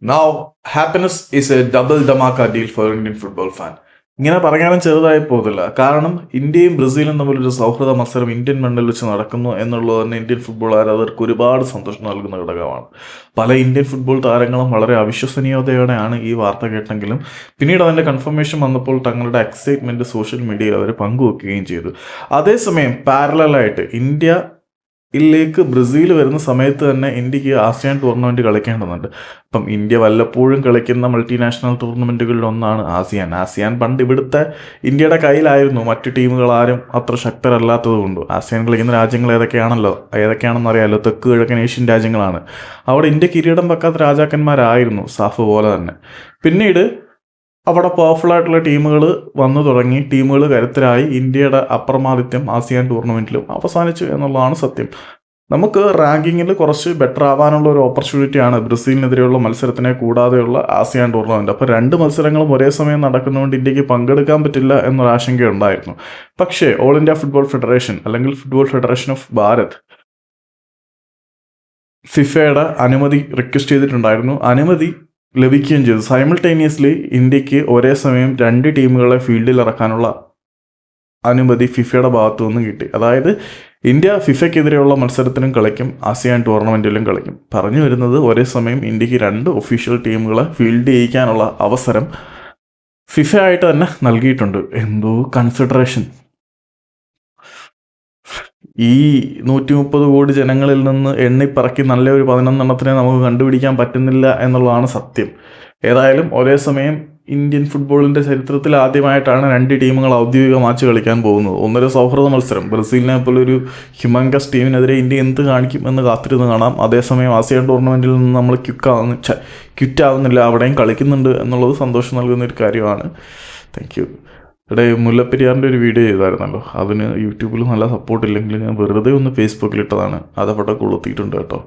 Now, happiness is a double dhamaka deal for Indian football fan. ഇങ്ങനെ പറയാനും ചെറുതായി പോകുന്നില്ല. കാരണം ഇന്ത്യയും ബ്രസീലും തമ്മിലൊരു സൗഹൃദ മത്സരം ഇന്ത്യൻ മണ്ണിൽ വെച്ച് നടക്കുന്നു എന്നുള്ളത് തന്നെ ഇന്ത്യൻ ഫുട്ബോൾ ആരാധകർക്ക് ഒരുപാട് സന്തോഷം നൽകുന്ന ഘടകമാണ്. പല ഇന്ത്യൻ ഫുട്ബോൾ താരങ്ങളും വളരെ അവിശ്വസനീയതയോടെയാണ് ഈ വാർത്ത കേട്ടെങ്കിലും പിന്നീട് അതിൻ്റെ കൺഫർമേഷൻ വന്നപ്പോൾ തങ്ങളുടെ എക്സൈറ്റ്മെൻറ്റ് സോഷ്യൽ മീഡിയയിൽ അവർ പങ്കുവെക്കുകയും ചെയ്തു. അതേസമയം പാരലായിട്ട് ഇന്ത്യയിലേക്ക് ബ്രസീൽ വരുന്ന സമയത്ത് തന്നെ ഇന്ത്യക്ക് ആസിയാൻ ടൂർണമെൻറ്റ് കളിക്കേണ്ടതുണ്ട്. അപ്പം ഇന്ത്യ വല്ലപ്പോഴും കളിക്കുന്ന മൾട്ടിനാഷണൽ ടൂർണമെൻറ്റുകളിലൊന്നാണ് ആസിയാൻ പണ്ട് ഇവിടുത്തെ ഇന്ത്യയുടെ കയ്യിലായിരുന്നു. മറ്റു ടീമുകളാരും അത്ര ശക്തരല്ലാത്തതുകൊണ്ട് ആസിയാൻ കളിക്കുന്ന രാജ്യങ്ങൾ ഏതൊക്കെയാണെന്ന് അറിയാമല്ലോ. തെക്ക് കിഴക്കൻ ഏഷ്യൻ രാജ്യങ്ങളാണ്. അവിടെ ഇന്ത്യ കിരീടം വെക്കാത്ത രാജാക്കന്മാരായിരുന്നു, സാഫ് പോലെ തന്നെ. പിന്നീട് അവിടെ പവർഫുൾ ആയിട്ടുള്ള ടീമുകൾ വന്നു തുടങ്ങി, ടീമുകൾ കരുത്തരായി. ഇന്ത്യയുടെ അപ്രമാദിത്യം ആസിയാൻ ടൂർണമെൻറ്റിലും അവസാനിച്ചു എന്നുള്ളതാണ് സത്യം. നമുക്ക് റാങ്കിങ്ങിൽ കുറച്ച് ബെറ്റർ ആവാനുള്ള ഒരു ഓപ്പർച്യൂണിറ്റിയാണ് ബ്രസീലിനെതിരെയുള്ള മത്സരത്തിനെ കൂടാതെയുള്ള ആസിയാൻ ടൂർണമെൻറ്റ്. അപ്പോൾ 2 മത്സരങ്ങളും ഒരേ സമയം നടക്കുന്നതുകൊണ്ട് ഇന്ത്യക്ക് പങ്കെടുക്കാൻ പറ്റില്ല എന്നൊരു ആശങ്കയുണ്ടായിരുന്നു. പക്ഷേ ഓൾ ഇന്ത്യ ഫുട്ബോൾ ഫെഡറേഷൻ അല്ലെങ്കിൽ ഫുട്ബോൾ ഫെഡറേഷൻ ഓഫ് ഭാരത് ഫിഫയുടെ അനുമതി റിക്വസ്റ്റ് ചെയ്തിട്ടുണ്ടായിരുന്നു. അനുമതി ലഭിക്കുകയും ചെയ്തു. സൈമിൾട്ടേനിയസ്ലി ഇന്ത്യക്ക് ഒരേ സമയം 2 ടീമുകളെ ഫീൽഡിൽ ഇറക്കാനുള്ള അനുമതി ഫിഫയുടെ ഭാഗത്തു നിന്നും കിട്ടി. അതായത് ഇന്ത്യ ഫിഫയ്ക്കെതിരെയുള്ള മത്സരത്തിനും കളിക്കും, ആസിയാൻ ടൂർണമെൻറ്റിലും കളിക്കും. പറഞ്ഞു വരുന്നത് ഒരേ സമയം ഇന്ത്യക്ക് 2 ഒഫീഷ്യൽ ടീമുകളെ ഫീൽഡ് ചെയ്യിക്കാനുള്ള അവസരം ഫിഫ ആയിട്ട് തന്നെ നൽകിയിട്ടുണ്ട്. എന്തോ കൺസിഡറേഷൻ! ഈ 130 കോടി ജനങ്ങളിൽ നിന്ന് എണ്ണിപ്പറക്കി നല്ലൊരു 11 നമുക്ക് കണ്ടുപിടിക്കാൻ പറ്റുന്നില്ല എന്നുള്ളതാണ് സത്യം. ഏതായാലും ഒരേ സമയം ഇന്ത്യൻ ഫുട്ബോളിൻ്റെ ചരിത്രത്തിൽ ആദ്യമായിട്ടാണ് 2 ടീമുകൾ ഔദ്യോഗിക മാച്ച് കളിക്കാൻ പോകുന്നത്. ഒന്നൊരു സൗഹൃദ മത്സരം. ബ്രസീലിനെ പോലെ ഒരു ഹ്യൂമങ്കസ് ടീമിനെതിരെ ഇന്ത്യ എന്ത് കാണിക്കും എന്ന് കാത്തിരുന്ന് കാണാം. അതേസമയം ആസിയാൻ ടൂർണമെൻറ്റിൽ നിന്ന് നമ്മൾ ക്വിറ്റാവുന്നില്ല, അവിടെയും കളിക്കുന്നുണ്ട് എന്നുള്ളത് സന്തോഷം നൽകുന്ന ഒരു കാര്യമാണ്. Thank you. ഇവിടെ മുല്ലപ്പെരിയാറിൻ്റെ ഒരു വീഡിയോ ചെയ്തായിരുന്നല്ലോ, അതിന് യൂട്യൂബിൽ നല്ല സപ്പോർട്ട് ഇല്ലെങ്കിൽ ഞാൻ വെറുതെ ഒന്ന് ഫേസ്ബുക്കിലിട്ടതാണ്. അതവിടെ കൊളുത്തിയിട്ടുണ്ട് കേട്ടോ.